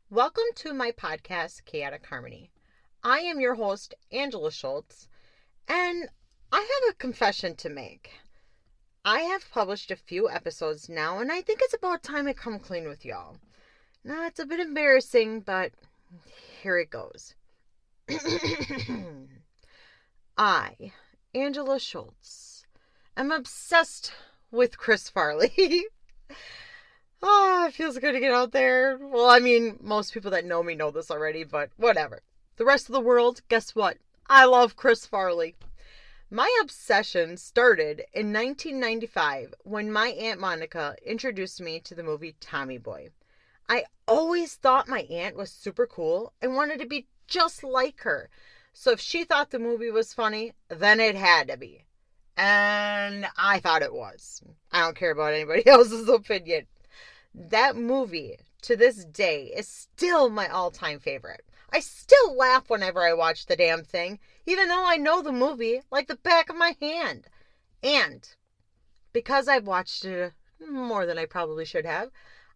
Welcome to my podcast, Chaotic Harmony. I am your host, Angela Schultz, and I have a confession to make. I have published a few episodes now, and I think it's about time I come clean with y'all. Now, it's a bit embarrassing, but here it goes. I, Angela Schultz, am obsessed with Chris Farley. Oh, it feels good to get out there. Well, I mean, most people that know me know this already, but whatever. The rest of the world, guess what? I love Chris Farley. My obsession started in 1995 when my Aunt Monica introduced me to the movie Tommy Boy. I always thought my aunt was super cool and wanted to be just like her. So if she thought the movie was funny, then it had to be. And I thought it was. I don't care about anybody else's opinion. That movie, to this day, is still my all-time favorite. I still laugh whenever I watch the damn thing, even though I know the movie like the back of my hand. And because I've watched it more than I probably should have,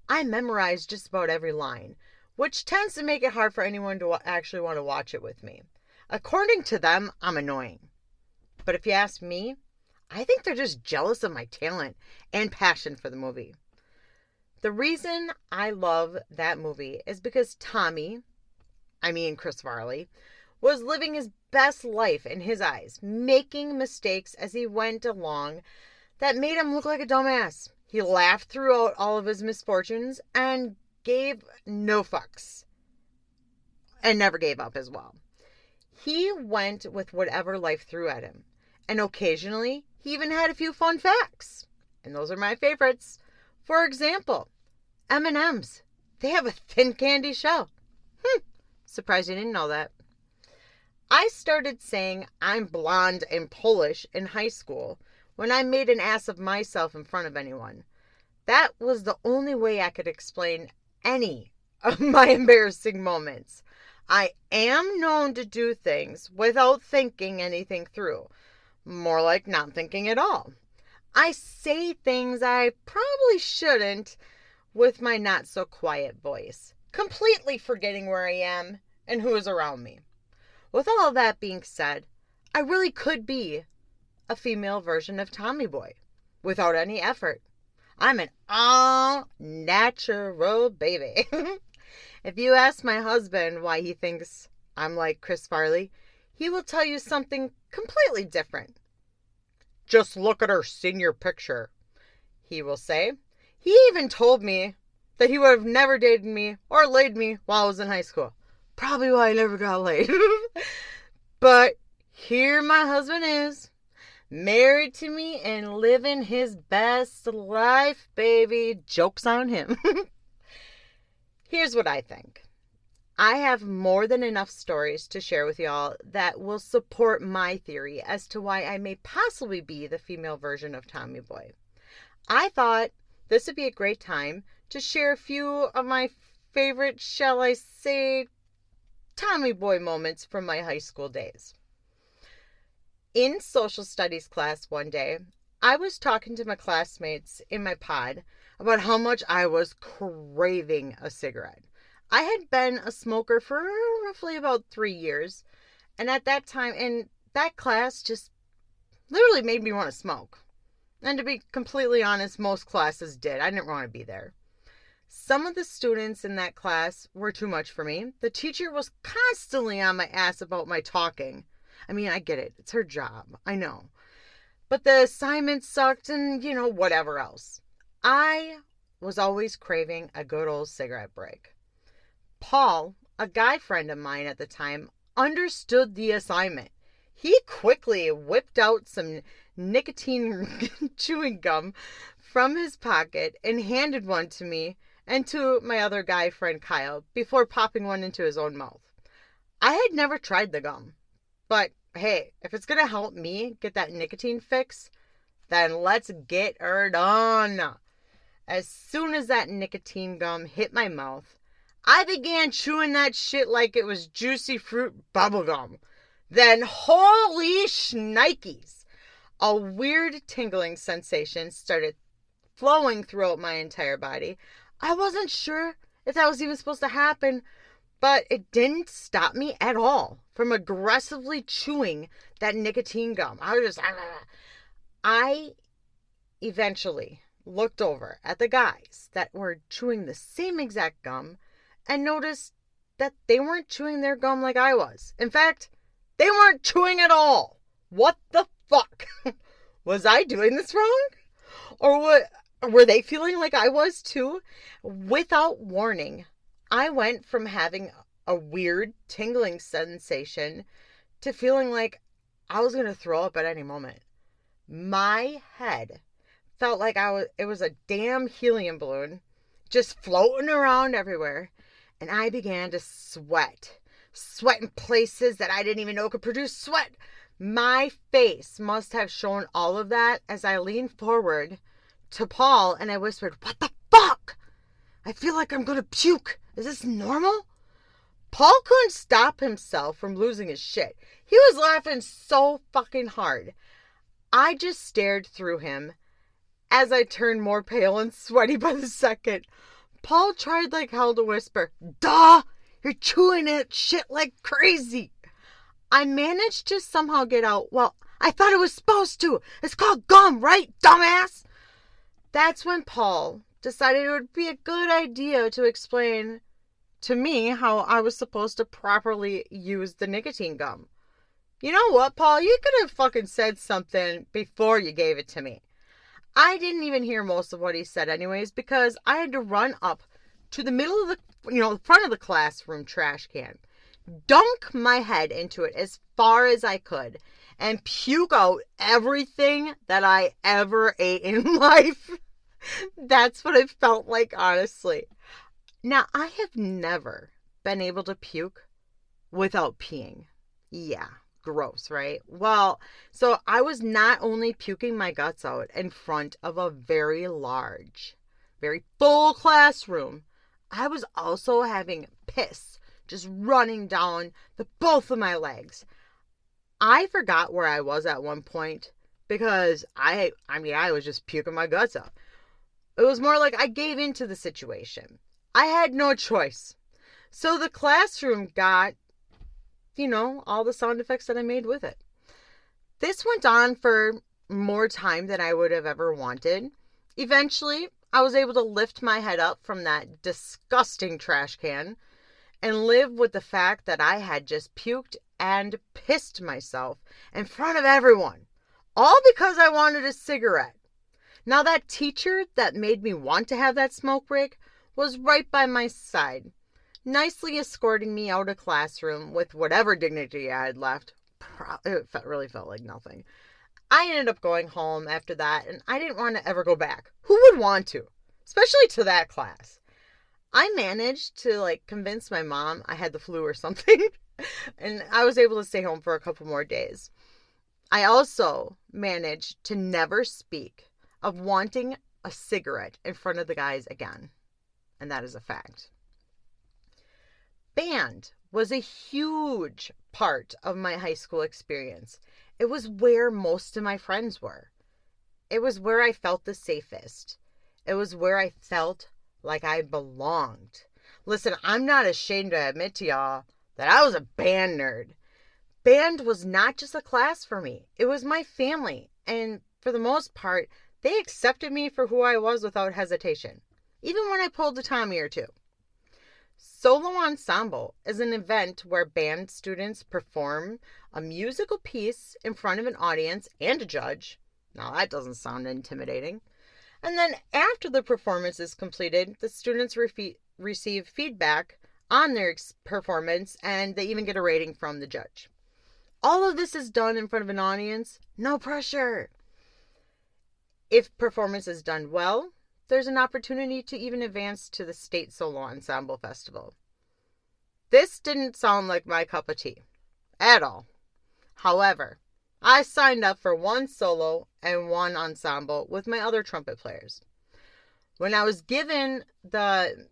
I memorized just about every line, which tends to make it hard for anyone to actually want to watch it with me. According to them, I'm annoying. But if you ask me, I think they're just jealous of my talent and passion for the movie. The reason I love that movie is because Chris Farley, was living his best life in his eyes, making mistakes as he went along that made him look like a dumbass. He laughed throughout all of his misfortunes and gave no fucks. And never gave up as well. He went with whatever life threw at him. And occasionally, he even had a few fun facts. And those are my favorites. For example, M&M's. They have a thin candy shell. Surprised you didn't know that. I started saying I'm blonde and Polish in high school when I made an ass of myself in front of anyone. That was the only way I could explain any of my embarrassing moments. I am known to do things without thinking anything through. More like not thinking at all. I say things I probably shouldn't with my not so quiet voice, completely forgetting where I am and who is around me. With all that being said, I really could be a female version of Tommy Boy without any effort. I'm an all-natural baby. If you ask my husband why he thinks I'm like Chris Farley, he will tell you something completely different. Just look at her senior picture, he will say. He even told me that he would have never dated me or laid me while I was in high school. Probably why I never got laid. But here my husband is, married to me and living his best life, baby. Joke's on him. Here's what I think. I have more than enough stories to share with y'all that will support my theory as to why I may possibly be the female version of Tommy Boy. I thought this would be a great time to share a few of my favorite, shall I say, Tommy Boy moments from my high school days. In social studies class one day, I was talking to my classmates in my pod about how much I was craving a cigarette. I had been a smoker for roughly about 3 years, and at that time, and that class just literally made me want to smoke. And to be completely honest, most classes did. I didn't want to be there. Some of the students in that class were too much for me. The teacher was constantly on my ass about my talking. I mean, I get it. It's her job. I know. But the assignments sucked and, whatever else. I was always craving a good old cigarette break. Paul, a guy friend of mine at the time, understood the assignment. He quickly whipped out some nicotine chewing gum from his pocket and handed one to me and to my other guy friend Kyle before popping one into his own mouth. I had never tried the gum, but hey, if it's going to help me get that nicotine fix, then let's get her done. As soon as that nicotine gum hit my mouth, I began chewing that shit like it was juicy fruit bubblegum. Then, holy Schnikes! A weird tingling sensation started flowing throughout my entire body. I wasn't sure if that was even supposed to happen. But it didn't stop me at all from aggressively chewing that nicotine gum. I eventually looked over at the guys that were chewing the same exact gum and noticed that they weren't chewing their gum like I was. In fact, they weren't chewing at all. What the fuck? Was I doing this wrong? Or were they feeling like I was too? Without warning, I went from having a weird tingling sensation to feeling like I was going to throw up at any moment. My head felt like it was a damn helium balloon just floating around everywhere. And I began to sweat in places that I didn't even know could produce sweat. My face must have shown all of that as I leaned forward to Paul and I whispered, "What the fuck? I feel like I'm gonna puke. Is this normal?" Paul couldn't stop himself from losing his shit. He was laughing so fucking hard. I just stared through him as I turned more pale and sweaty by the second. Paul tried like hell to whisper, "Duh! You're chewing it shit like crazy." I managed to somehow get out, "Well, I thought it was supposed to. It's called gum, right, dumbass?" That's when Paul decided it would be a good idea to explain to me how I was supposed to properly use the nicotine gum. You know what, Paul? You could have fucking said something before you gave it to me. I didn't even hear most of what he said anyways because I had to run up to the middle of the front of the classroom trash can, dunk my head into it as far as I could, and puke out everything that I ever ate in life. That's what it felt like, honestly. Now, I have never been able to puke without peeing. Yeah. Gross, right? Well, so I was not only puking my guts out in front of a very large, very full classroom, I was also having piss just running down both of my legs. I forgot where I was at one point because I was just puking my guts out. It was more like I gave into the situation. I had no choice. So the classroom got all the sound effects that I made with it. This went on for more time than I would have ever wanted. Eventually, I was able to lift my head up from that disgusting trash can and live with the fact that I had just puked and pissed myself in front of everyone. All because I wanted a cigarette. Now, that teacher that made me want to have that smoke break was right by my side, nicely escorting me out of classroom with whatever dignity I had left. It really felt like nothing. I ended up going home after that, and I didn't want to ever go back. Who would want to? Especially to that class. I managed to convince my mom I had the flu or something, and I was able to stay home for a couple more days. I also managed to never speak of wanting a cigarette in front of the guys again, and that is a fact. Band was a huge part of my high school experience. It was where most of my friends were. It was where I felt the safest. It was where I felt like I belonged. Listen, I'm not ashamed to admit to y'all that I was a band nerd. Band was not just a class for me. It was my family. And for the most part, they accepted me for who I was without hesitation, even when I pulled a Tommy or two. Solo ensemble is an event where band students perform a musical piece in front of an audience and a judge. Now that doesn't sound intimidating. And then after the performance is completed, the students receive feedback on their performance, and they even get a rating from the judge. All of this is done in front of an audience. No pressure. If performance is done well, there's an opportunity to even advance to the State Solo Ensemble Festival. This didn't sound like my cup of tea at all. However, I signed up for one solo and one ensemble with my other trumpet players. When I was given the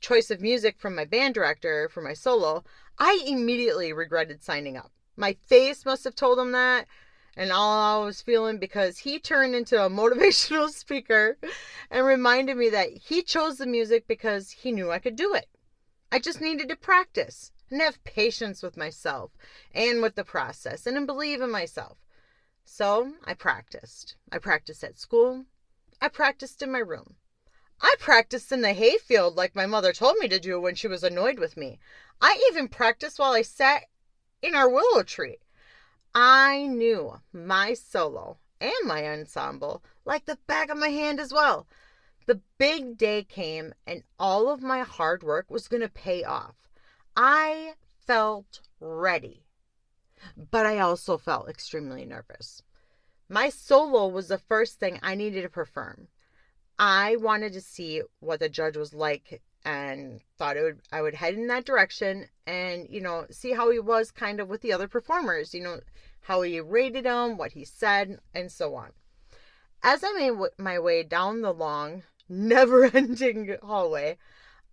choice of music from my band director for my solo, I immediately regretted signing up. My face must have told him that, and all I was feeling, because he turned into a motivational speaker and reminded me that he chose the music because he knew I could do it. I just needed to practice and have patience with myself and with the process and believe in myself. So I practiced. I practiced at school. I practiced in my room. I practiced in the hayfield like my mother told me to do when she was annoyed with me. I even practiced while I sat in our willow tree. I knew my solo and my ensemble like the back of my hand as well. The big day came and all of my hard work was going to pay off. I felt ready, but I also felt extremely nervous. My solo was the first thing I needed to perform. I wanted to see what the judge was like and thought I would head in that direction and, see how he was kind of with the other performers, how he rated them, what he said, and so on. As I made my way down the long, never-ending hallway,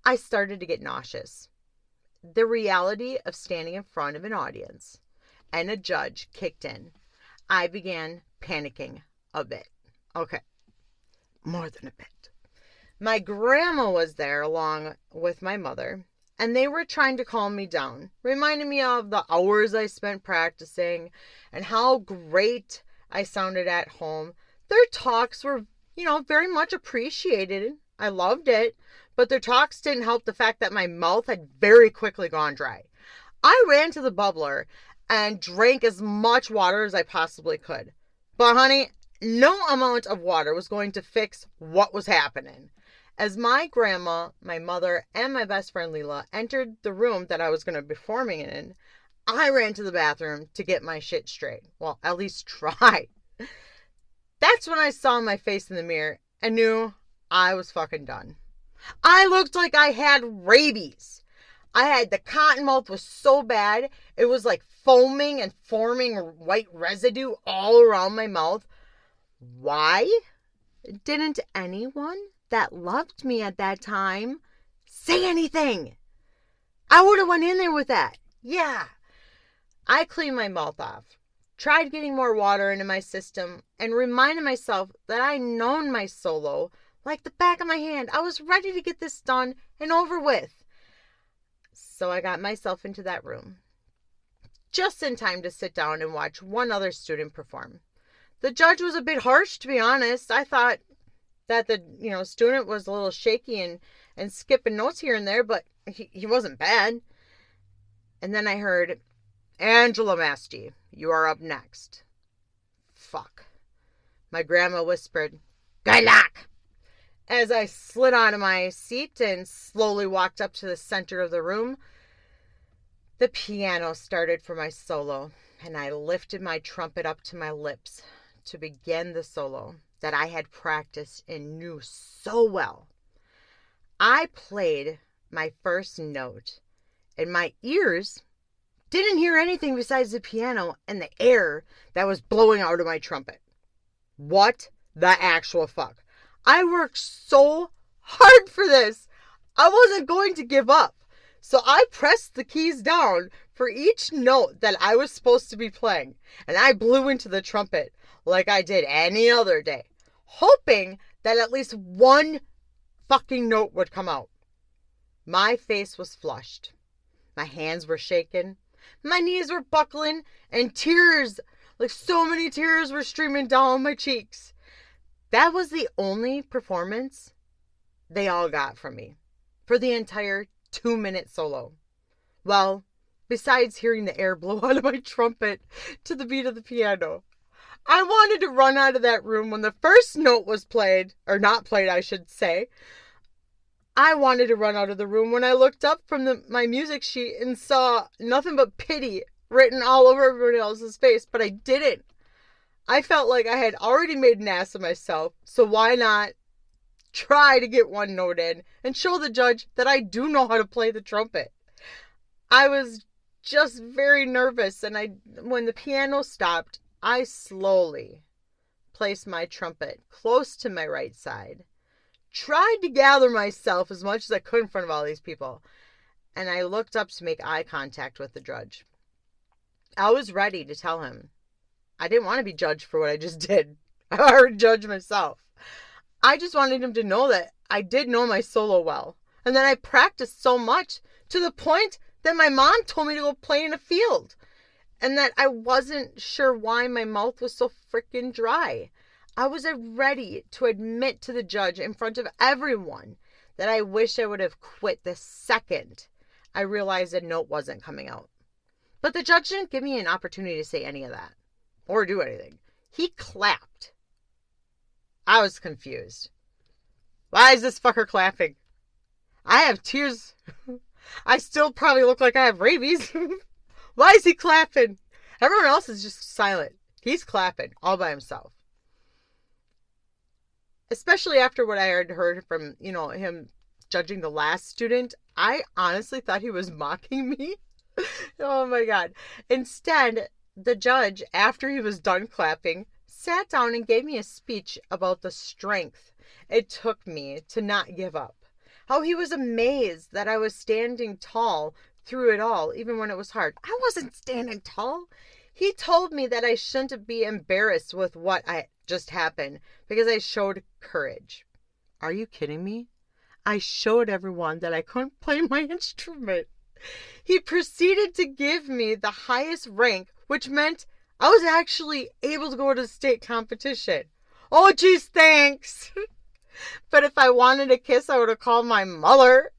I started to get nauseous. The reality of standing in front of an audience and a judge kicked in. I began panicking a bit. Okay. More than a bit. My grandma was there along with my mother, and they were trying to calm me down, reminding me of the hours I spent practicing and how great I sounded at home. Their talks were, very much appreciated. I loved it, but their talks didn't help the fact that my mouth had very quickly gone dry. I ran to the bubbler and drank as much water as I possibly could. But honey, no amount of water was going to fix what was happening. As my grandma, my mother, and my best friend Leela entered the room that I was going to be performing in, I ran to the bathroom to get my shit straight. Well, at least try. That's when I saw my face in the mirror and knew I was fucking done. I looked like I had rabies. The cotton mouth was so bad, it was like foaming and forming white residue all around my mouth. Why didn't anyone that loved me at that time say anything? I would have went in there with that. Yeah. I cleaned my mouth off, tried getting more water into my system, and reminded myself that I'd known my solo like the back of my hand. I was ready to get this done and over with. So I got myself into that room, just in time to sit down and watch one other student perform. The judge was a bit harsh, to be honest. I thought that the student was a little shaky and skipping notes here and there, but he wasn't bad. And then I heard, Angela Masti, you are up next. Fuck. My grandma whispered, good luck, as I slid onto my seat and slowly walked up to the center of the room. The piano started for my solo, and I lifted my trumpet up to my lips to begin the solo that I had practiced and knew so well. I played my first note, and my ears didn't hear anything besides the piano and the air that was blowing out of my trumpet. What the actual fuck? I worked so hard for this. I wasn't going to give up. So I pressed the keys down for each note that I was supposed to be playing, and I blew into the trumpet like I did any other day, hoping that at least one fucking note would come out. My face was flushed. My hands were shaking. My knees were buckling, and tears, like so many tears, were streaming down my cheeks. That was the only performance they all got from me for the entire 2-minute solo. Well, besides hearing the air blow out of my trumpet to the beat of the piano. I wanted to run out of that room when the first note was played, or not played, I should say. I wanted to run out of the room when I looked up from my music sheet and saw nothing but pity written all over everyone else's face, but I didn't. I felt like I had already made an ass of myself, so why not try to get one note in and show the judge that I do know how to play the trumpet. I was just very nervous, and when the piano stopped, I slowly placed my trumpet close to my right side, tried to gather myself as much as I could in front of all these people, and I looked up to make eye contact with the judge. I was ready to tell him I didn't want to be judged for what I just did. I already judged myself. I just wanted him to know that I did know my solo well. And that I practiced so much to the point that my mom told me to go play in a field. And that I wasn't sure why my mouth was so freaking dry. I was ready to admit to the judge in front of everyone that I wish I would have quit the second I realized a note wasn't coming out. But the judge didn't give me an opportunity to say any of that or do anything. He clapped. I was confused. Why is this fucker clapping? I have tears. I still probably look like I have rabies. Why is he clapping? Everyone else is just silent. He's clapping all by himself. Especially after what I had heard from, him judging the last student. I honestly thought he was mocking me. Oh my God. Instead, the judge, after he was done clapping, sat down and gave me a speech about the strength it took me to not give up. How he was amazed that I was standing tall through it all, even when it was hard. I wasn't standing tall. He told me that I shouldn't be embarrassed with what I just happened because I showed courage. Are you kidding me? I showed everyone that I couldn't play my instrument. He proceeded to give me the highest rank, which meant I was actually able to go to the state competition. Oh, geez, thanks. But if I wanted a kiss, I would have called my mother.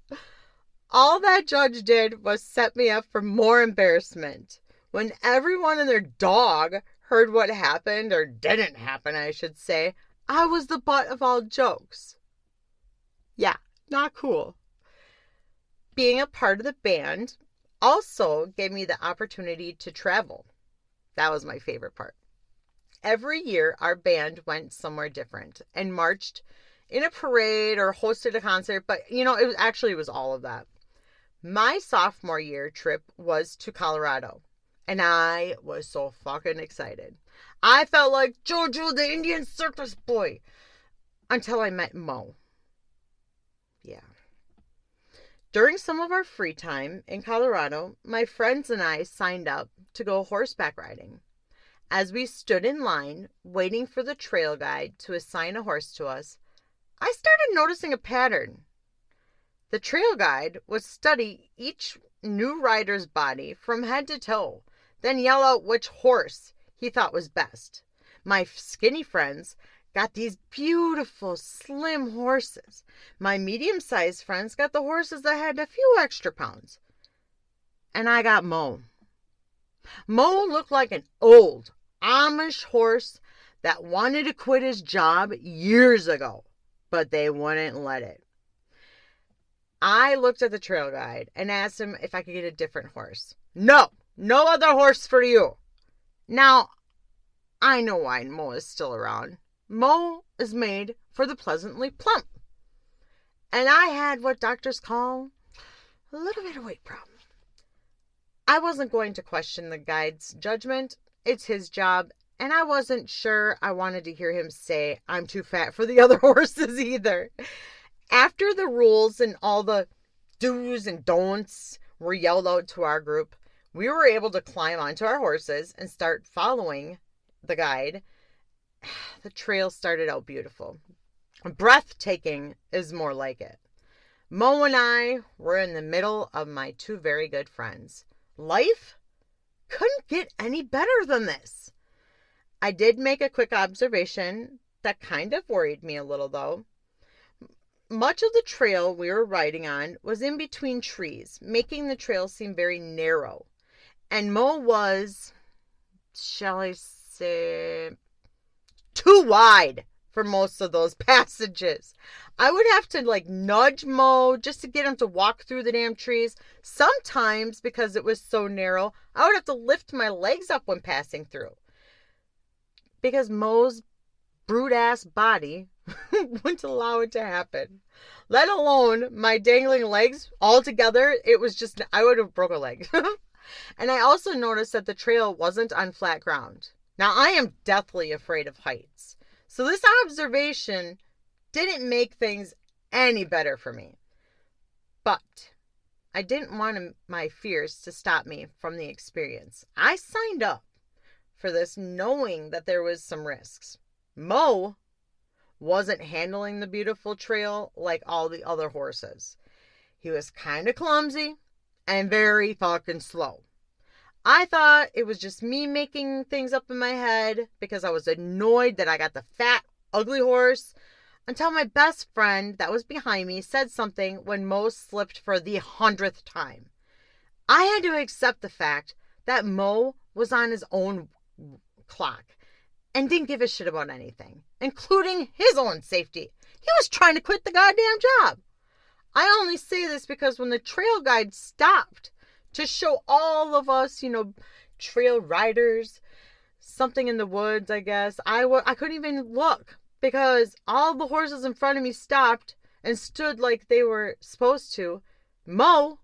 All that judge did was set me up for more embarrassment. When everyone and their dog heard what happened, or didn't happen, I should say, I was the butt of all jokes. Yeah, not cool. Being a part of the band also gave me the opportunity to travel. That was my favorite part. Every year, our band went somewhere different and marched in a parade or hosted a concert, but it was all of that. My sophomore year trip was to Colorado, and I was so fucking excited. I felt like Jojo the Indian circus boy until I met Mo. Yeah. During some of our free time in Colorado, my friends and I signed up to go horseback riding. As we stood in line, waiting for the trail guide to assign a horse to us, I started noticing a pattern. The trail guide would study each new rider's body from head to toe, then yell out which horse he thought was best. My skinny friends got these beautiful, slim horses. My medium-sized friends got the horses that had a few extra pounds. And I got Mo. Mo looked like an old Amish horse that wanted to quit his job years ago, but they wouldn't let it. I looked at the trail guide and asked him if I could get a different horse. No other horse for you. Now, I know why Mo is still around. Mo is made for the pleasantly plump. And I had what doctors call a little bit of weight problem. I wasn't going to question the guide's judgment. It's his job. And I wasn't sure I wanted to hear him say I'm too fat for the other horses either. After the rules and all the do's and don'ts were yelled out to our group, we were able to climb onto our horses and start following the guide. The trail started out beautiful. Breathtaking is more like it. Mo and I were in the middle of my two very good friends. Life couldn't get any better than this. I did make a quick observation that kind of worried me a little, though. Much of the trail we were riding on was in between trees, making the trail seem very narrow. And Mo was, shall I say, too wide for most of those passages. I would have to nudge Mo just to get him to walk through the damn trees. Sometimes, because it was so narrow, I would have to lift my legs up when passing through. Because Mo's brute-ass body wouldn't allow it to happen. Let alone my dangling legs all together. It was just, I would have broke a leg. And I also noticed that the trail wasn't on flat ground. Now, I am deathly afraid of heights. So this observation didn't make things any better for me. But I didn't want my fears to stop me from the experience. I signed up for this, knowing that there was some risks. Mo wasn't handling the beautiful trail like all the other horses. He was kind of clumsy and very fucking slow. I thought it was just me making things up in my head because I was annoyed that I got the fat, ugly horse, until my best friend that was behind me said something when Mo slipped for the 100th time. I had to accept the fact that Mo was on his own clock and didn't give a shit about anything, including his own safety. He was trying to quit the goddamn job. I only say this because when the trail guide stopped to show all of us, trail riders, something in the woods, I guess, I couldn't even look because all the horses in front of me stopped and stood like they were supposed to. Mo,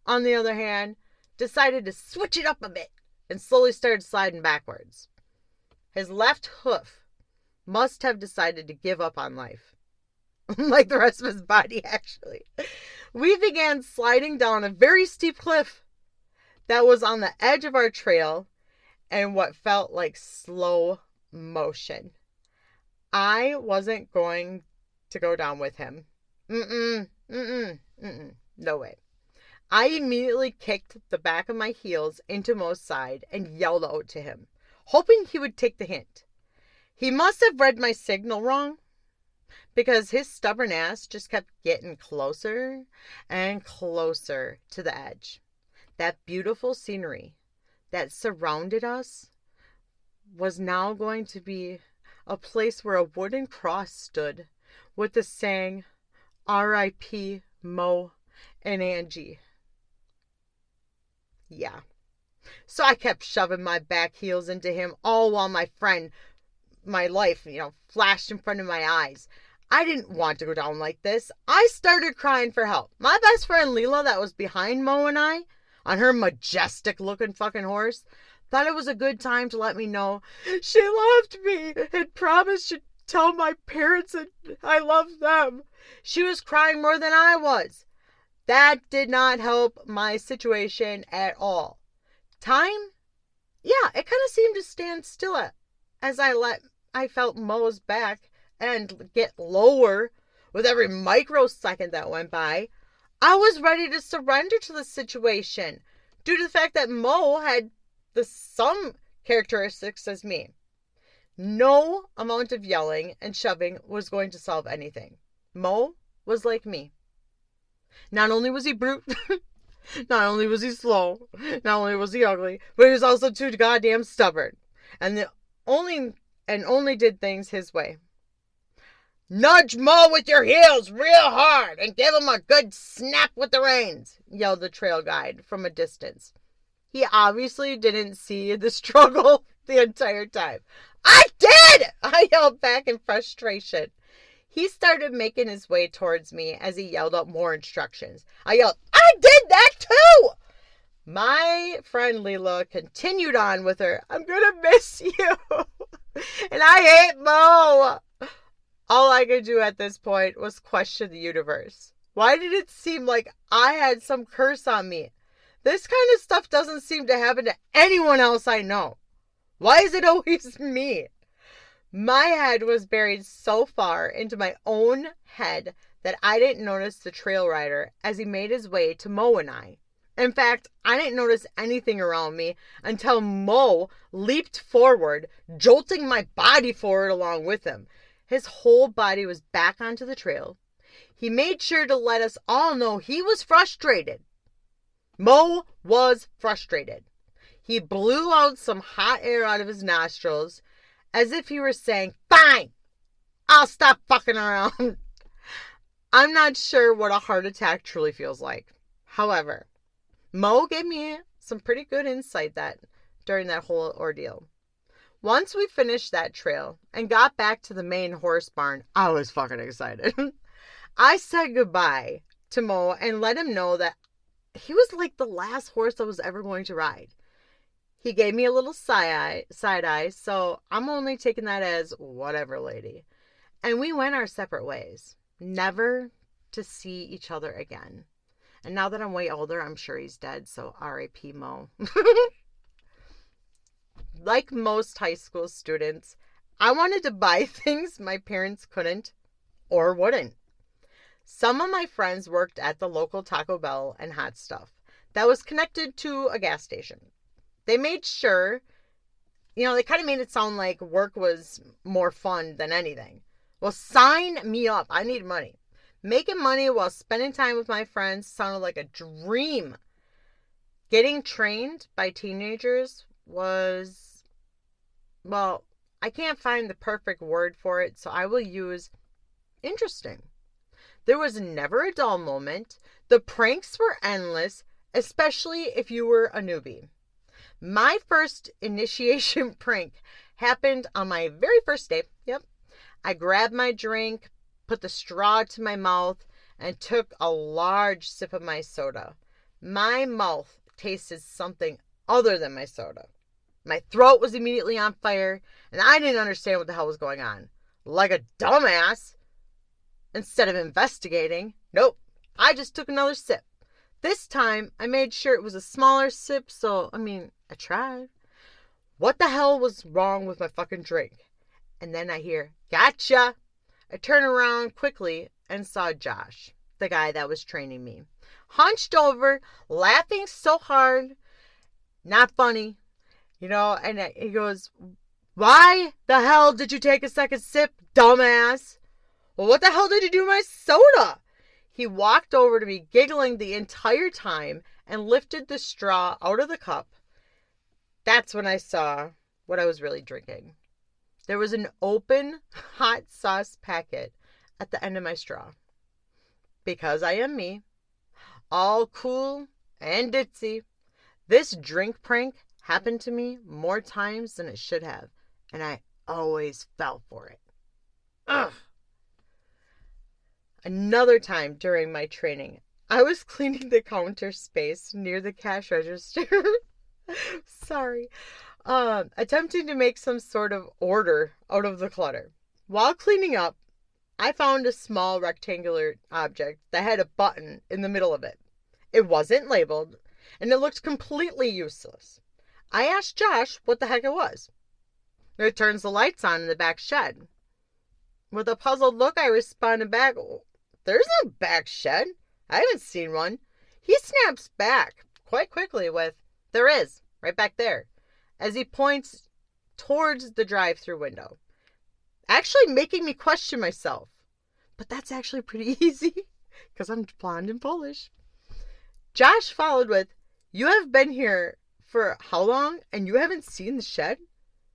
on the other hand, decided to switch it up a bit and slowly started sliding backwards. His left hoof must have decided to give up on life. Like the rest of his body, actually. We began sliding down a very steep cliff that was on the edge of our trail and what felt like slow motion. I wasn't going to go down with him. No way. I immediately kicked the back of my heels into Mo's side and yelled out to him, hoping he would take the hint. He must have read my signal wrong, because his stubborn ass just kept getting closer and closer to the edge. That beautiful scenery that surrounded us was now going to be a place where a wooden cross stood with the saying, R.I.P. Mo and Angie. Yeah. So I kept shoving my back heels into him, all while my life, flashed in front of my eyes. I didn't want to go down like this. I started crying for help. My best friend Leela, that was behind Mo and I, on her majestic looking fucking horse, thought it was a good time to let me know she loved me and promised she'd tell my parents that I loved them. She was crying more than I was. That did not help my situation at all. Time? Yeah, it kind of seemed to stand still as I felt Mo's back and get lower with every microsecond that went by. I was ready to surrender to the situation due to the fact that Mo had the same characteristics as me. No amount of yelling and shoving was going to solve anything. Mo was like me. Not only was he brute, not only was he slow, not only was he ugly, but he was also too goddamn stubborn. And only did things his way. Nudge Mo with your heels real hard and give him a good snap with the reins, yelled the trail guide from a distance. He obviously didn't see the struggle the entire time. I did! I yelled back in frustration. He started making his way towards me as he yelled out more instructions. I yelled, I did that too! My friend Leela continued on with her, I'm gonna miss you. And I hate Mo. All I could do at this point was question the universe. Why did it seem like I had some curse on me? This kind of stuff doesn't seem to happen to anyone else I know. Why is it always me? My head was buried so far into my own head that I didn't notice the trail rider as he made his way to Mo and I. In fact, I didn't notice anything around me until Mo leaped forward, jolting my body forward along with him. His whole body was back onto the trail. He made sure to let us all know he was frustrated. Mo was frustrated. He blew out some hot air out of his nostrils as if he were saying, fine, I'll stop fucking around. I'm not sure what a heart attack truly feels like. However, Mo gave me some pretty good insight during that whole ordeal. Once we finished that trail and got back to the main horse barn, I was fucking excited. I said goodbye to Mo and let him know that he was like the last horse I was ever going to ride. He gave me a little side eye, so I'm only taking that as whatever, lady. And we went our separate ways, never to see each other again. And now that I'm way older, I'm sure he's dead, so R.I.P. Mo. like most high school students, I wanted to buy things my parents couldn't or wouldn't. Some of my friends worked at the local Taco Bell and Hot Stuff that was connected to a gas station. They made sure, they kind of made it sound like work was more fun than anything. Well, sign me up. I need money. Making money while spending time with my friends sounded like a dream. Getting trained by teenagers was, well, I can't find the perfect word for it, so I will use interesting. There was never a dull moment. The pranks were endless, especially if you were a newbie. My first initiation prank happened on my very first day. Yep. I grabbed my drink, put the straw to my mouth, and took a large sip of my soda. My mouth tasted something other than my soda. My throat was immediately on fire, and I didn't understand what the hell was going on. Like a dumbass, instead of investigating, nope, I just took another sip. This time, I made sure it was a smaller sip, so, I tried. What the hell was wrong with my fucking drink? And then I hear, gotcha! I turn around quickly and saw Josh, the guy that was training me, hunched over, laughing so hard, not funny, and he goes, why the hell did you take a second sip, dumbass? Well, what the hell did you do to my soda? He walked over to me, giggling the entire time, and lifted the straw out of the cup. That's when I saw what I was really drinking. There was an open hot sauce packet at the end of my straw. Because I am me, all cool and ditzy, this drink prank happened to me more times than it should have, and I always fell for it. Ugh. Another time during my training, I was cleaning the counter space near the cash register. Sorry. Attempting to make some sort of order out of the clutter. While cleaning up, I found a small rectangular object that had a button in the middle of it. It wasn't labeled, and it looked completely useless. I asked Josh what the heck it was. It turns the lights on in the back shed. With a puzzled look, I responded back, there's no back shed. I haven't seen one. He snaps back quite quickly with, there is, right back there, as he points towards the drive-through window, actually making me question myself. But that's actually pretty easy, because I'm blonde and Polish. Josh followed with, you have been here for how long, and you haven't seen the shed?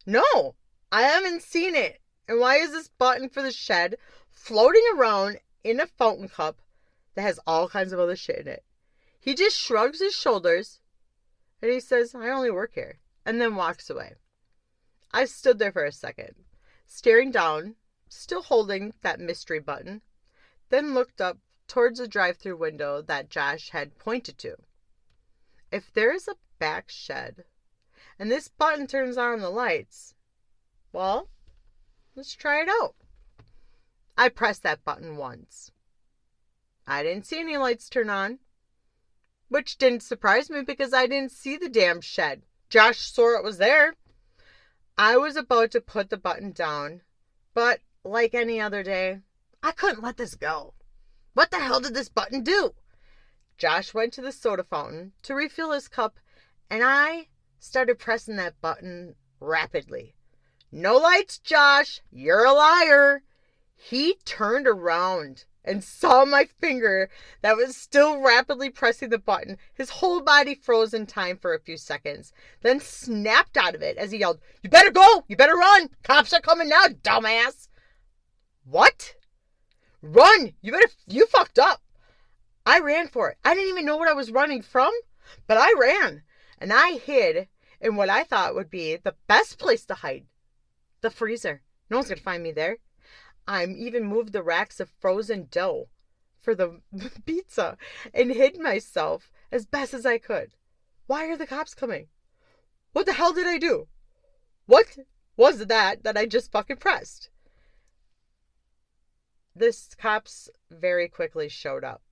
No, I haven't seen it. And why is this button for the shed floating around in a fountain cup that has all kinds of other shit in it? He just shrugs his shoulders, and he says, I only work here, and then walks away. I stood there for a second, staring down, still holding that mystery button, then looked up towards the drive-through window that Josh had pointed to. If there's a back shed, and this button turns on the lights, well, let's try it out. I pressed that button once. I didn't see any lights turn on, which didn't surprise me because I didn't see the damn shed. Josh swore it was there. I was about to put the button down, but like any other day, I couldn't let this go. What the hell did this button do? Josh went to the soda fountain to refill his cup, and I started pressing that button rapidly. No lights, Josh. You're a liar. He turned around and saw my finger that was still rapidly pressing the button. His whole body froze in time for a few seconds, then snapped out of it as he yelled, you better go! You better run! Cops are coming now, dumbass! What? Run! You fucked up! I ran for it. I didn't even know what I was running from, but I ran. And I hid in what I thought would be the best place to hide. The freezer. No one's going to find me there. I even moved the racks of frozen dough for the pizza and hid myself as best as I could. Why are the cops coming? What the hell did I do? What was that I just fucking pressed? This cops very quickly showed up,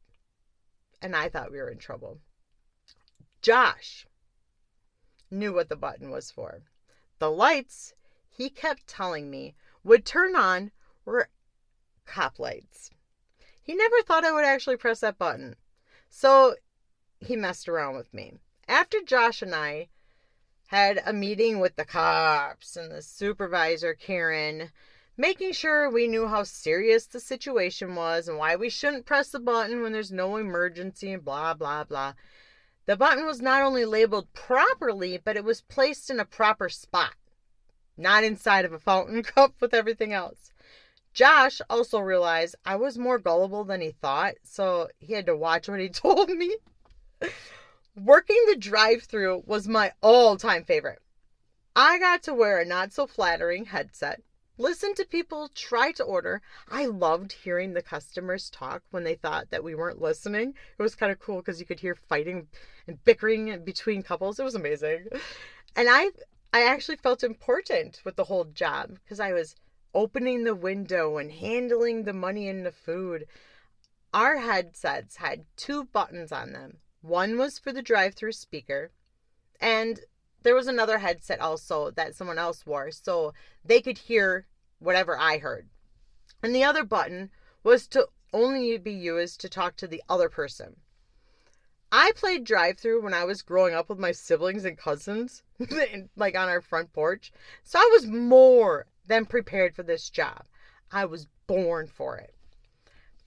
and I thought we were in trouble. Josh knew what the button was for. The lights, he kept telling me, would turn on were cop lights. He never thought I would actually press that button. So he messed around with me. After Josh and I had a meeting with the cops and the supervisor, Karen, making sure we knew how serious the situation was and why we shouldn't press the button when there's no emergency and blah, blah, blah. The button was not only labeled properly, but it was placed in a proper spot, not inside of a fountain cup with everything else. Josh also realized I was more gullible than he thought, so he had to watch what he told me. Working the drive-thru was my all-time favorite. I got to wear a not-so-flattering headset, listen to people try to order. I loved hearing the customers talk when they thought that we weren't listening. It was kind of cool because you could hear fighting and bickering between couples. It was amazing. And I actually felt important with the whole job because I was opening the window and handling the money and the food. Our headsets had 2 buttons on them. One was for the drive-thru speaker, and there was another headset also that someone else wore, so they could hear whatever I heard. And the other button was to only be used to talk to the other person. I played drive-thru when I was growing up with my siblings and cousins, like on our front porch, so I was more than prepared for this job. I was born for it.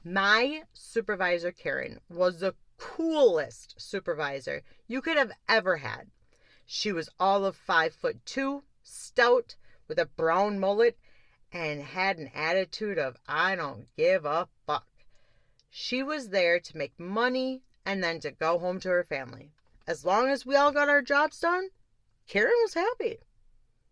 My supervisor, Karen, was the coolest supervisor you could have ever had. She was all of 5'2", stout, with a brown mullet, and had an attitude of, I don't give a fuck. She was there to make money and then to go home to her family. As long as we all got our jobs done, Karen was happy.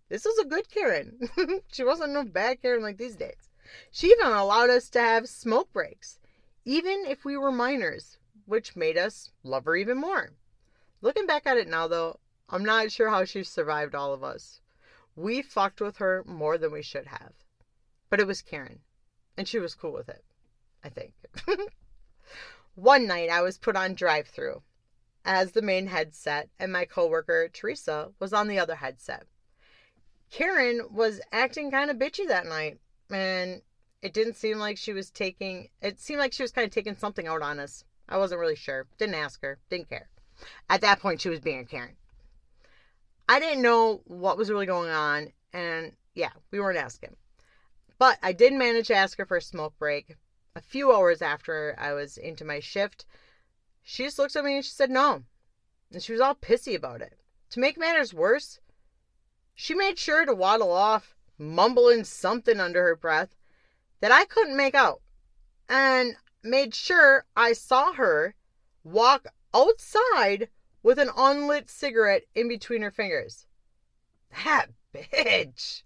This was a good Karen. She wasn't no bad Karen like these days. She even allowed us to have smoke breaks, even if we were minors, which made us love her even more. Looking back at it now, though, I'm not sure how she survived all of us. We fucked with her more than we should have. But it was Karen, and she was cool with it, I think. One night, I was put on drive-thru as the main headset, and my coworker, Teresa, was on the other headset. Karen was acting kind of bitchy that night, and it seemed like she was kind of taking something out on us. I wasn't really sure. Didn't ask her. Didn't care. At that point, she was being a Karen. I didn't know what was really going on, and yeah, we weren't asking. But I did manage to ask her for a smoke break. A few hours after I was into my shift, she just looked at me and she said no. And she was all pissy about it. To make matters worse, she made sure to waddle off, mumbling something under her breath that I couldn't make out. And made sure I saw her walk outside with an unlit cigarette in between her fingers. That bitch.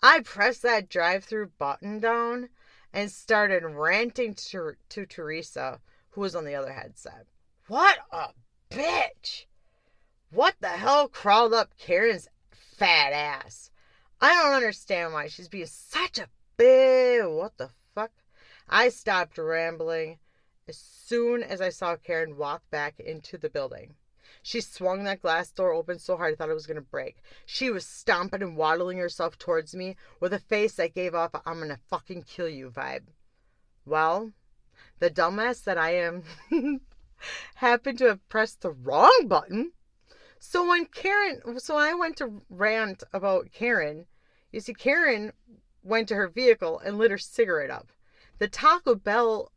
I pressed that drive-thru button down and started ranting to Teresa, who was on the other headset. What a bitch. What the hell crawled up Karen's fat ass? I don't understand why she's being such a bitch. What the fuck? I stopped rambling as soon as I saw Karen walk back into the building. She swung that glass door open so hard I thought it was going to break. She was stomping and waddling herself towards me with a face that gave off a I'm going to fucking kill you vibe. Well, the dumbass that I am happened to have pressed the wrong button. So when I went to rant about Karen, you see, Karen went to her vehicle and lit her cigarette up. The Taco Bell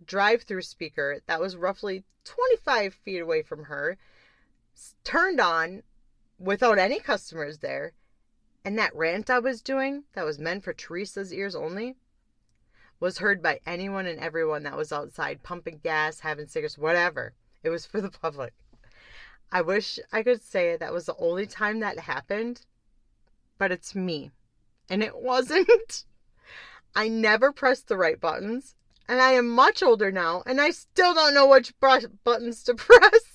drive-thru speaker that was roughly 25 feet away from her turned on without any customers there, and that rant I was doing, that was meant for Teresa's ears only, was heard by anyone and everyone that was outside pumping gas, having cigarettes, whatever. It was for the public. I wish I could say that was the only time that happened, but it's me. And it wasn't. I never pressed the right buttons, and I am much older now, and I still don't know which buttons to press.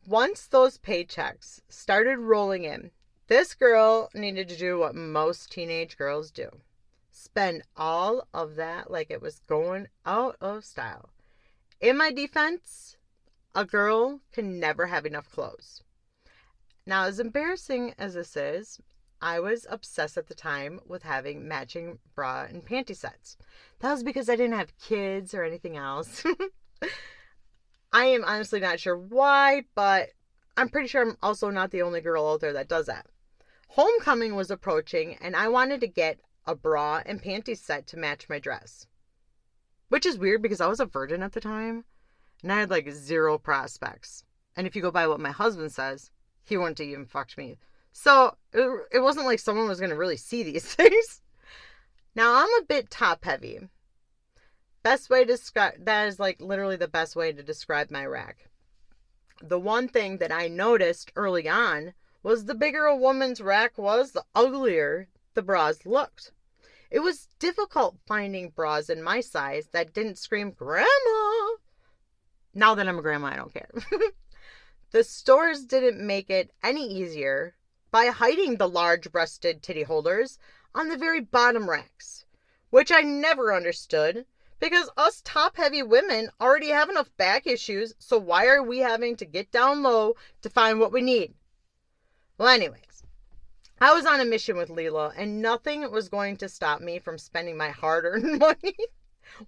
Once those paychecks started rolling in, this girl needed to do what most teenage girls do. Spend all of that like it was going out of style. In my defense, a girl can never have enough clothes. Now, as embarrassing as this is, I was obsessed at the time with having matching bra and panty sets. That was because I didn't have kids or anything else. I am honestly not sure why, but I'm pretty sure I'm also not the only girl out there that does that. Homecoming was approaching, and I wanted to get a bra and panty set to match my dress. Which is weird because I was a virgin at the time, and I had like zero prospects. And if you go by what my husband says, he wouldn't have even fucked me. So it wasn't like someone was going to really see these things. Now, I'm a bit top heavy. Best way to describe that is like literally the best way to describe my rack. The one thing that I noticed early on was the bigger a woman's rack was, the uglier the bras looked. It was difficult finding bras in my size that didn't scream grandma. Now that I'm a grandma, I don't care. The stores didn't make it any easier by hiding the large-breasted titty holders on the very bottom racks, which I never understood because us top-heavy women already have enough back issues, so why are we having to get down low to find what we need? Well, anyways, I was on a mission with Leela, and nothing was going to stop me from spending my hard-earned money.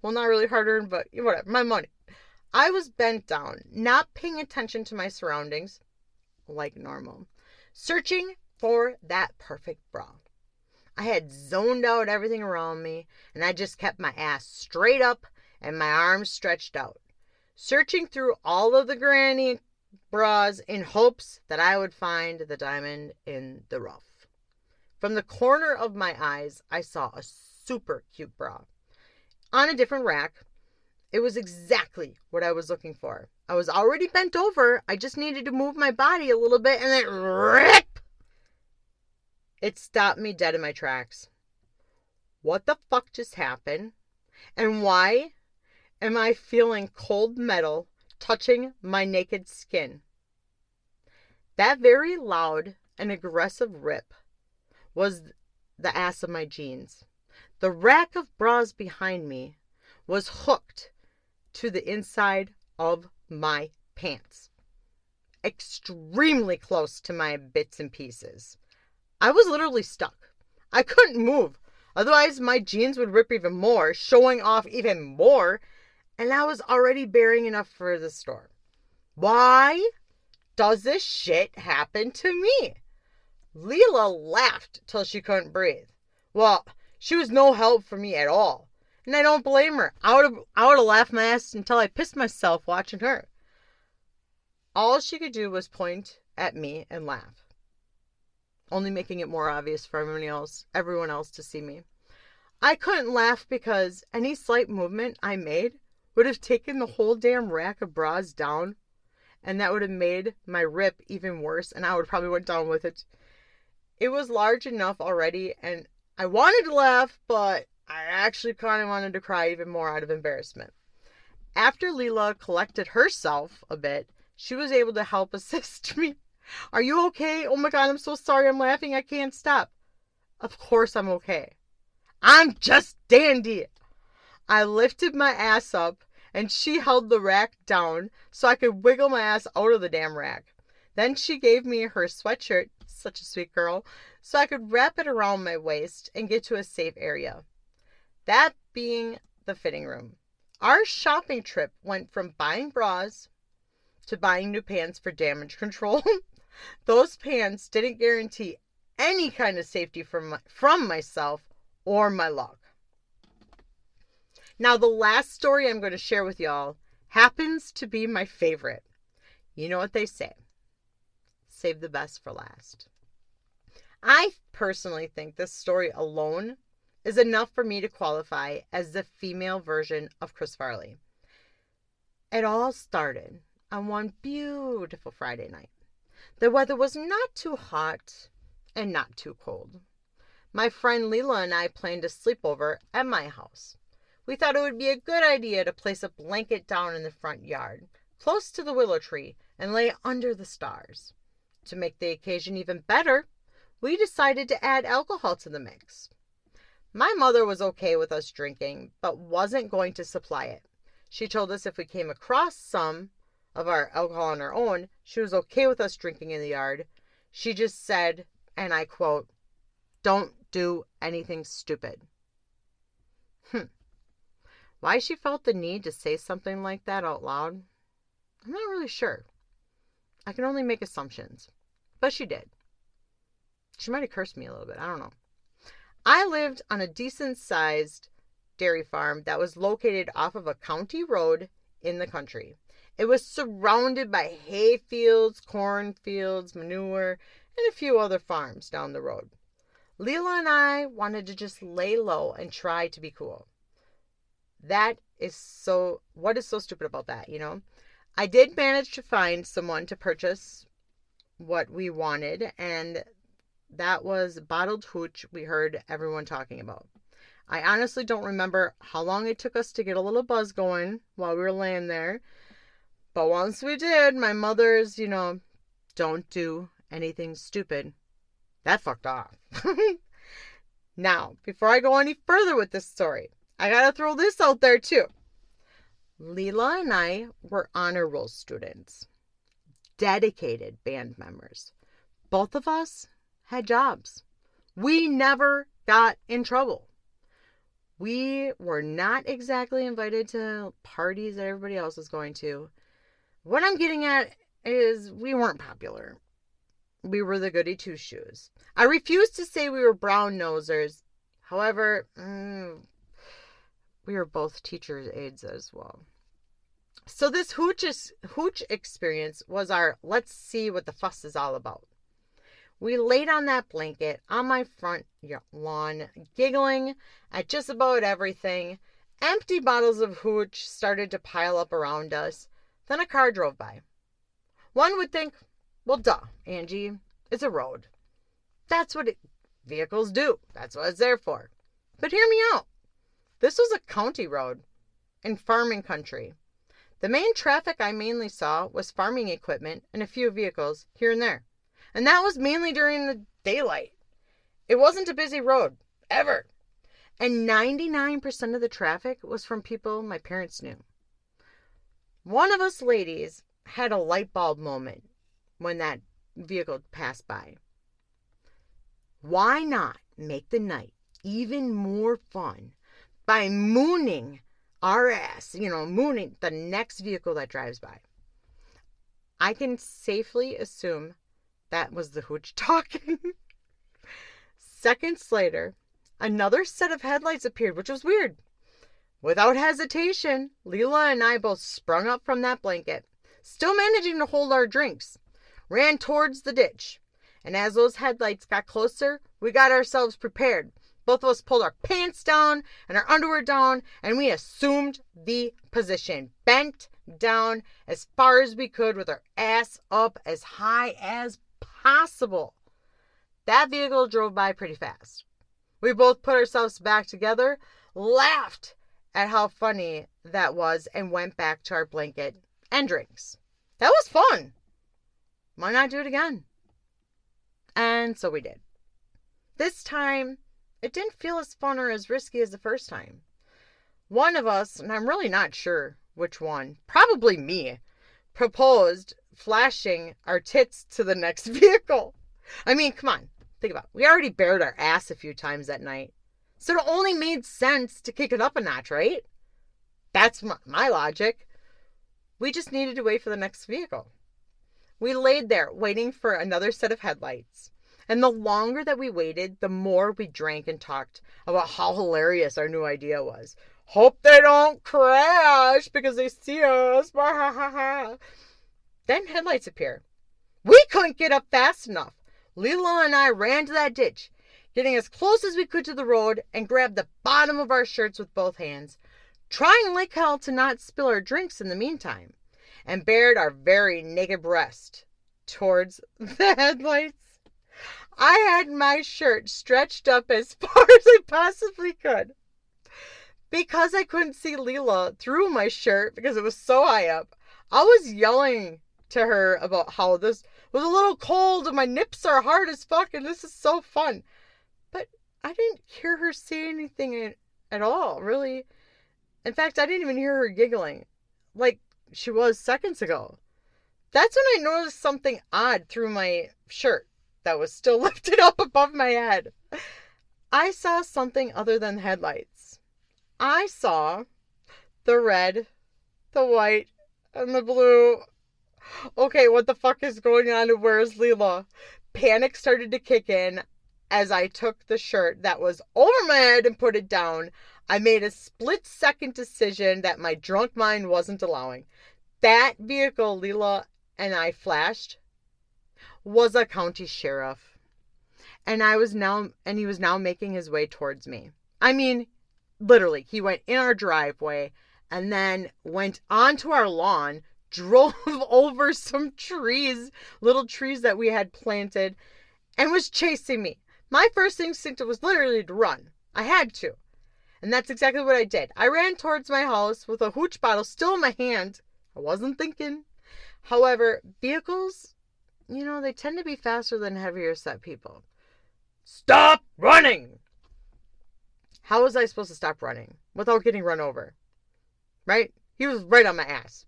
Well, not really hard-earned, but whatever, my money. I was bent down, not paying attention to my surroundings, like normal, searching for that perfect bra. I had zoned out everything around me, and I just kept my ass straight up and my arms stretched out, searching through all of the granny bras in hopes that I would find the diamond in the rough. From the corner of my eyes, I saw a super cute bra. On a different rack, it was exactly what I was looking for. I was already bent over. I just needed to move my body a little bit and then rip! It stopped me dead in my tracks. What the fuck just happened? And why am I feeling cold metal touching my naked skin? That very loud and aggressive rip was the ass of my jeans. The rack of bras behind me was hooked to the inside of my pants, extremely close to my bits and pieces. I was literally stuck. I couldn't move. Otherwise, my jeans would rip even more, showing off even more, and I was already bearing enough for the store. Why does this shit happen to me? Leela laughed till she couldn't breathe. Well, she was no help for me at all. And I don't blame her. I would have laughed my ass until I pissed myself watching her. All she could do was point at me and laugh, only making it more obvious for everyone else to see me. I couldn't laugh because any slight movement I made would have taken the whole damn rack of bras down, and that would have made my rip even worse, and I would probably went down with it. It was large enough already, and I wanted to laugh, but I actually kind of wanted to cry even more out of embarrassment. After Leela collected herself a bit, she was able to help assist me. Are you okay? Oh my God, I'm so sorry. I'm laughing. I can't stop. Of course I'm okay. I'm just dandy. I lifted my ass up and she held the rack down so I could wiggle my ass out of the damn rack. Then she gave me her sweatshirt, such a sweet girl, so I could wrap it around my waist and get to a safe area. That being the fitting room. Our shopping trip went from buying bras to buying new pants for damage control. Those pants didn't guarantee any kind of safety from myself or my luck. Now, the last story I'm going to share with y'all happens to be my favorite. You know what they say. Save the best for last. I personally think this story alone is enough for me to qualify as the female version of Chris Farley. It all started on one beautiful Friday night. The weather was not too hot and not too cold. My friend Leela and I planned a sleepover at my house. We thought it would be a good idea to place a blanket down in the front yard, close to the willow tree, and lay under the stars. To make the occasion even better, we decided to add alcohol to the mix. My mother was okay with us drinking, but wasn't going to supply it. She told us if we came across some of our alcohol on our own, she was okay with us drinking in the yard. She just said, and I quote, "Don't do anything stupid." Why she felt the need to say something like that out loud, I'm not really sure. I can only make assumptions. But she did. She might have cursed me a little bit. I don't know. I lived on a decent-sized dairy farm that was located off of a county road in the country. It was surrounded by hay fields, cornfields, manure, and a few other farms down the road. Leela and I wanted to just lay low and try to be cool. What is so stupid about that, you know? I did manage to find someone to purchase what we wanted, and that was bottled hooch we heard everyone talking about. I honestly don't remember how long it took us to get a little buzz going while we were laying there. But once we did, my mother's, don't do anything stupid, that fucked off. Now, before I go any further with this story, I gotta throw this out there too. Leela and I were honor roll students, dedicated band members. Both of us had jobs. We never got in trouble. We were not exactly invited to parties that everybody else was going to. What I'm getting at is we weren't popular. We were the goody two-shoes. I refuse to say we were brown-nosers. However, we were both teachers' aides as well. So this hooch experience was our let's see what the fuss is all about. We laid on that blanket on my front lawn, giggling at just about everything. Empty bottles of hooch started to pile up around us. Then a car drove by. One would think, well, duh, Angie, it's a road. That's what vehicles do. That's what it's there for. But hear me out. This was a county road in farming country. The main traffic I mainly saw was farming equipment and a few vehicles here and there. And that was mainly during the daylight. It wasn't a busy road, ever. And 99% of the traffic was from people my parents knew. One of us ladies had a light bulb moment when that vehicle passed by. Why not make the night even more fun by mooning our ass, mooning the next vehicle that drives by? I can safely assume that was the hooch talking. Seconds later, another set of headlights appeared, which was weird. Without hesitation, Leela and I both sprung up from that blanket, still managing to hold our drinks, ran towards the ditch. And as those headlights got closer, we got ourselves prepared. Both of us pulled our pants down and our underwear down, and we assumed the position, bent down as far as we could with our ass up as high as possible. That vehicle drove by pretty fast. We both put ourselves back together, laughed at how funny that was, and went back to our blanket and drinks. That was fun. Why not do it again? And so we did. This time, it didn't feel as fun or as risky as the first time. One of us, and I'm really not sure which one, probably me, proposed flashing our tits to the next vehicle. I mean, come on, think about it. We already bared our ass a few times that night. So it only made sense to kick it up a notch, right? That's my logic. We just needed to wait for the next vehicle. We laid there waiting for another set of headlights. And the longer that we waited, the more we drank and talked about how hilarious our new idea was. Hope they don't crash because they see us. Then headlights appear. We couldn't get up fast enough. Leela and I ran to that ditch, getting as close as we could to the road, and grabbed the bottom of our shirts with both hands, trying like hell to not spill our drinks in the meantime, and bared our very naked breast towards the headlights. I had my shirt stretched up as far as I possibly could. Because I couldn't see Leela through my shirt because it was so high up, I was yelling to her about how this was a little cold and my nips are hard as fuck and this is so fun. But I didn't hear her say anything at all, really. In fact, I didn't even hear her giggling like she was seconds ago. That's when I noticed something odd through my shirt. that was still lifted up above my head. I saw something other than headlights. I saw the red, the white, and the blue. Okay, what the fuck is going on and where is Leela? Panic started to kick in as I took the shirt that was over my head and put it down. I made a split-second decision that my drunk mind wasn't allowing. That vehicle Leela and I flashed was a county sheriff. And he was now making his way towards me. I mean, literally, he went in our driveway and then went onto our lawn, drove over some trees, little trees that we had planted, and was chasing me. My first instinct was literally to run. I had to. And that's exactly what I did. I ran towards my house with a hooch bottle still in my hand. I wasn't thinking. However, vehicles, they tend to be faster than heavier set people. Stop running! How was I supposed to stop running without getting run over? Right? He was right on my ass.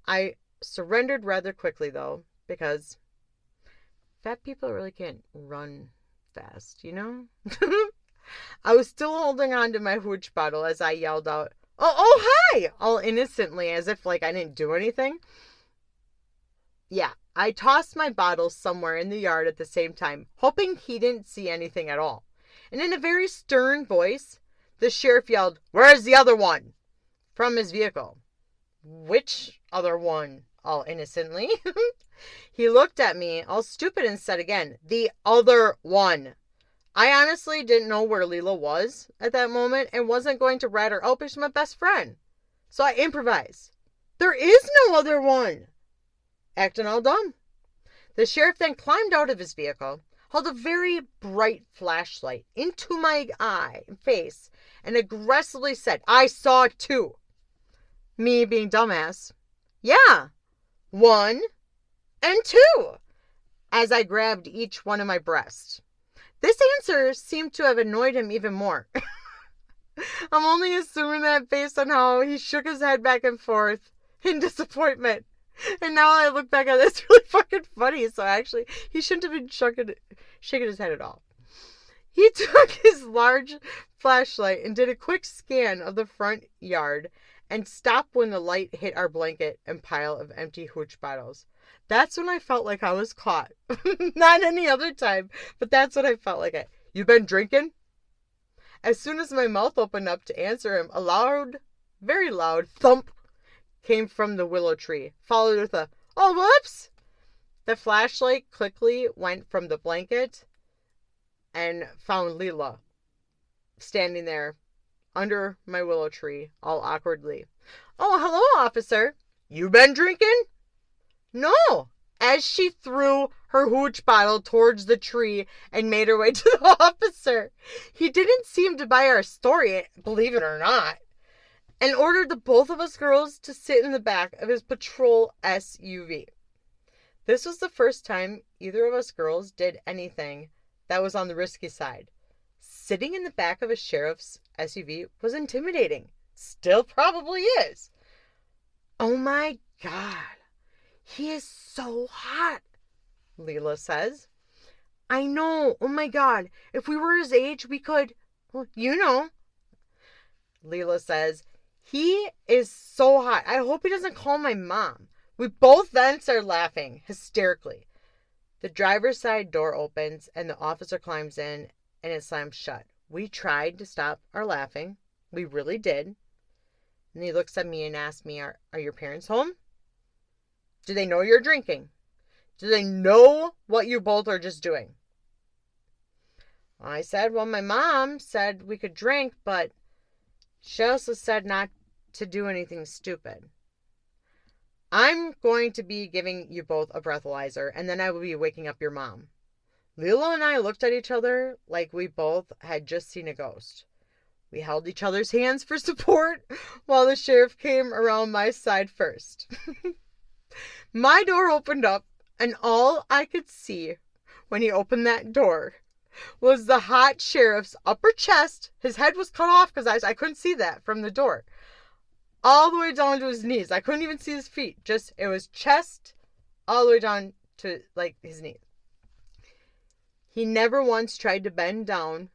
I surrendered rather quickly, though, because fat people really can't run fast, I was still holding on to my hooch bottle as I yelled out, oh, hi! All innocently, as if, I didn't do anything. Yeah, I tossed my bottle somewhere in the yard at the same time, hoping he didn't see anything at all. And in a very stern voice, the sheriff yelled, "Where's the other one?" from his vehicle. Which other one? All innocently. He looked at me, all stupid, and said again, "The other one." I honestly didn't know where Leela was at that moment and wasn't going to rat her out because she's my best friend. So I improvised. "There is no other one." Acting all dumb. The sheriff then climbed out of his vehicle, held a very bright flashlight into my face, and aggressively said, "I saw it too." Me being dumbass. "Yeah, 1 and 2, as I grabbed each one of my breasts. This answer seemed to have annoyed him even more. I'm only assuming that based on how he shook his head back and forth in disappointment. And now I look back at it, it's really fucking funny. So actually, he shouldn't have been shaking his head at all. He took his large flashlight and did a quick scan of the front yard and stopped when the light hit our blanket and pile of empty hooch bottles. That's when I felt like I was caught. Not any other time, but that's what I felt like. "You been drinking?" As soon as my mouth opened up to answer him, a loud, very loud thump came from the willow tree, followed with a, "Oh, whoops!" The flashlight quickly went from the blanket and found Leela standing there under my willow tree, all awkwardly. "Oh, hello, officer." "You been drinking?" "No," as she threw her hooch bottle towards the tree and made her way to the officer. He didn't seem to buy our story, believe it or not, and ordered the both of us girls to sit in the back of his patrol SUV. This was the first time either of us girls did anything that was on the risky side. Sitting in the back of a sheriff's SUV was intimidating. Still probably is. "Oh my God, he is so hot," Leela says. "I know. Oh my God. If we were his age, we could, well, Leela says, "He is so hot. I hope he doesn't call my mom." We both then started laughing hysterically. The driver's side door opens and the officer climbs in and it slams shut. We tried to stop our laughing. We really did. And he looks at me and asks me, are your parents home? Do they know you're drinking? Do they know what you both are just doing? I said, well, my mom said we could drink, but she also said not to do anything stupid. I'm going to be giving you both a breathalyzer, and then I will be waking up your mom. Leela and I looked at each other like we both had just seen a ghost. We held each other's hands for support while the sheriff came around my side first. My door opened up, and all I could see when he opened that door was the hot sheriff's upper chest. His head was cut off because I couldn't see that from the door. All the way down to his knees. I couldn't even see his feet. It was chest all the way down to, his knees. He never once tried to bend down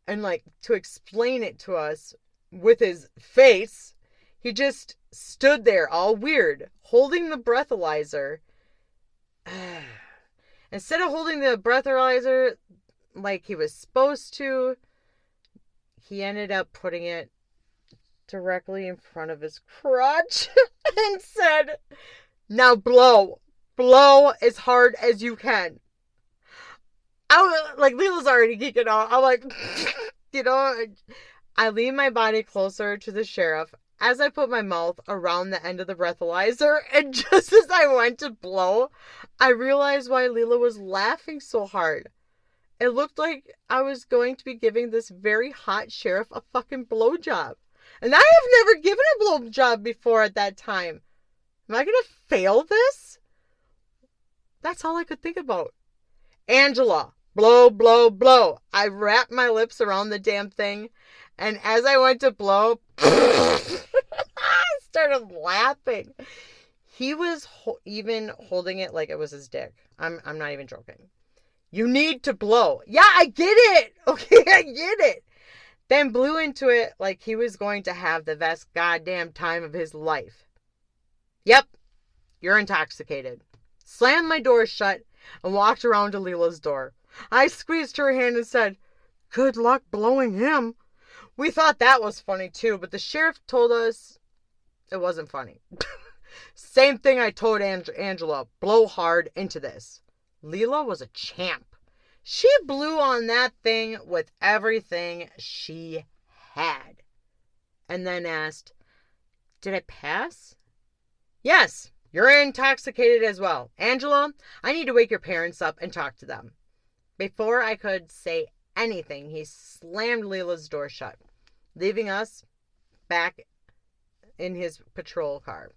and like to explain it to us with his face. He just stood there all weird, holding the breathalyzer. Instead of holding the breathalyzer like he was supposed to, he ended up putting it directly in front of his crotch and said, "Now blow. Blow as hard as you can." I was like, Lila's already geeking out. I'm like, I lean my body closer to the sheriff as I put my mouth around the end of the breathalyzer, and just as I went to blow, I realized why Lila was laughing so hard. It looked like I was going to be giving this very hot sheriff a fucking blowjob. And I have never given a blowjob before at that time. Am I going to fail this? That's all I could think about. Angela, blow, blow, blow. I wrapped my lips around the damn thing, and as I went to blow, I started laughing. He was even holding it like it was his dick. I'm not even joking. You need to blow. Yeah, I get it. Okay, I get it. Then blew into it like he was going to have the best goddamn time of his life. Yep, you're intoxicated. Slammed my door shut and walked around to Lila's door. I squeezed her hand and said, "Good luck blowing him." We thought that was funny too, but the sheriff told us it wasn't funny. Same thing I told Angela, blow hard into this. Lila was a champ. She blew on that thing with everything she had. And then asked, "Did I pass?" "Yes, you're intoxicated as well. Angela, I need to wake your parents up and talk to them." Before I could say anything, he slammed Lila's door shut, leaving us back in his patrol car.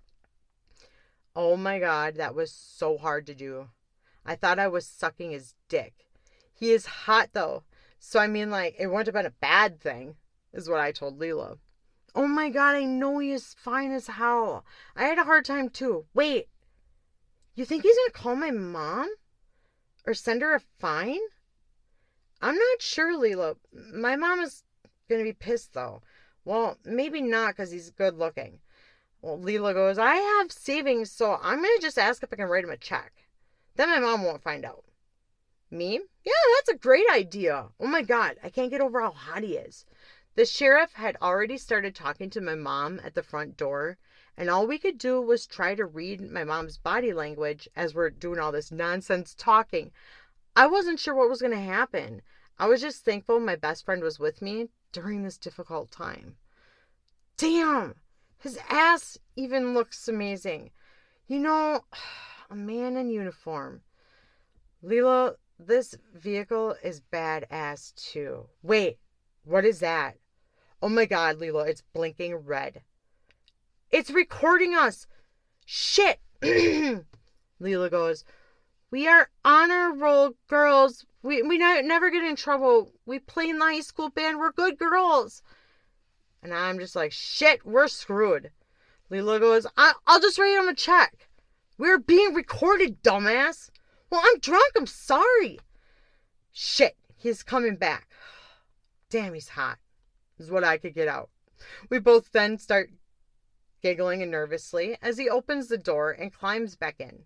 Oh my God, that was so hard to do. I thought I was sucking his dick. He is hot though, so I mean, like, it wouldn't have been a bad thing, is what I told Lila. Oh my God, I know he is fine as hell. I had a hard time too. Wait, you think he's gonna call my mom? Or send her a fine? I'm not sure, Lila. My mom is gonna be pissed though. Well, maybe not because he's good looking. Well, Lila goes, I have savings, so I'm gonna just ask if I can write him a check. Then my mom won't find out. Me? Yeah, that's a great idea. Oh my God, I can't get over how hot he is. The sheriff had already started talking to my mom at the front door, and all we could do was try to read my mom's body language as we're doing all this nonsense talking. I wasn't sure what was going to happen. I was just thankful my best friend was with me during this difficult time. Damn, his ass even looks amazing. You know, a man in uniform. Lila, this vehicle is badass too. Wait, what is that? Oh my God, Lila, it's blinking red. It's recording us. Shit. Lila goes, we are honor roll girls. We never get in trouble. We play in the high school band. We're good girls. And I'm just like, shit, we're screwed. Lila goes, I'll just write him a check. We're being recorded, dumbass. Well, I'm drunk. I'm sorry. Shit, he's coming back. Damn, he's hot, is what I could get out. We both then start giggling and nervously as he opens the door and climbs back in.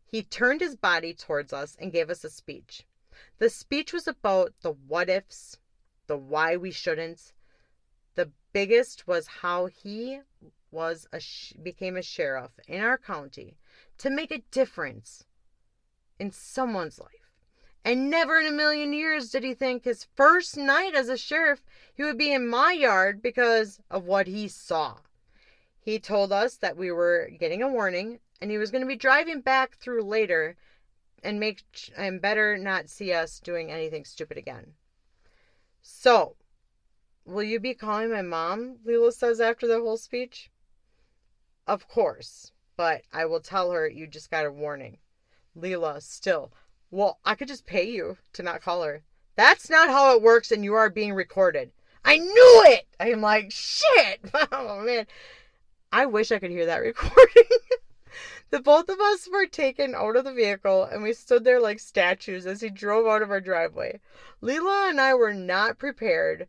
He turned his body towards us and gave us a speech. The speech was about the what ifs, the why we shouldn't. The biggest was how he became a sheriff in our county to make a difference in someone's life. And never in a million years did he think his first night as a sheriff he would be in my yard because of what he saw. He told us that we were getting a warning and he was going to be driving back through later and better not see us doing anything stupid again. So, will you be calling my mom? Lila says after the whole speech. Of course, but I will tell her you just got a warning. Lila, still, well, I could just pay you to not call her. That's not how it works, and you are being recorded. I knew it! I'm like, shit! Oh, man. I wish I could hear that recording. The both of us were taken out of the vehicle and we stood there like statues as he drove out of our driveway. Leela and I were not prepared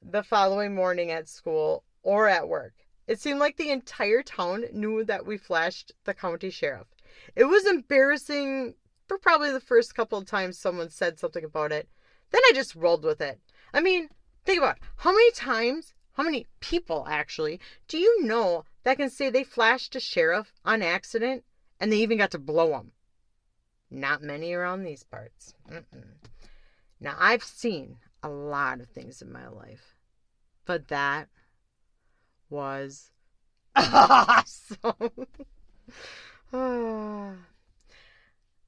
the following morning at school or at work. It seemed like the entire town knew that we flashed the county sheriff. It was embarrassing for probably the first couple of times someone said something about it. Then I just rolled with it. I mean, think about it. How many people actually, do you know that can say they flashed a sheriff on accident and they even got to blow him? Not many around these parts. Now, I've seen a lot of things in my life, but that was awesome.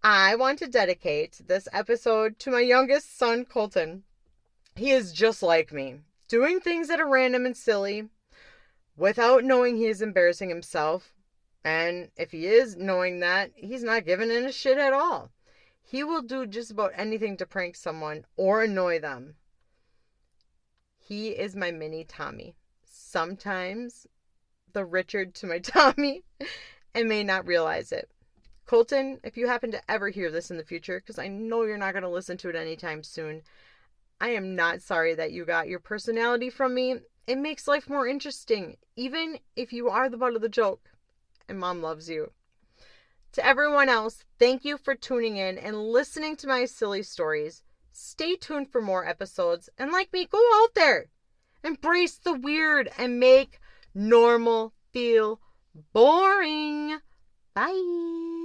I want to dedicate this episode to my youngest son, Colton. He is just like me, doing things that are random and silly without knowing he is embarrassing himself. And if he is knowing that, he's not giving in a shit at all. He will do just about anything to prank someone or annoy them. He is my mini Tommy. Sometimes the Richard to my Tommy, and may not realize it. Colton, if you happen to ever hear this in the future, because I know you're not going to listen to it anytime soon, I am not sorry that you got your personality from me. It makes life more interesting, even if you are the butt of the joke, and Mom loves you. To everyone else, thank you for tuning in and listening to my silly stories. Stay tuned for more episodes, and like me, go out there. Embrace the weird and make normal feel boring. Bye.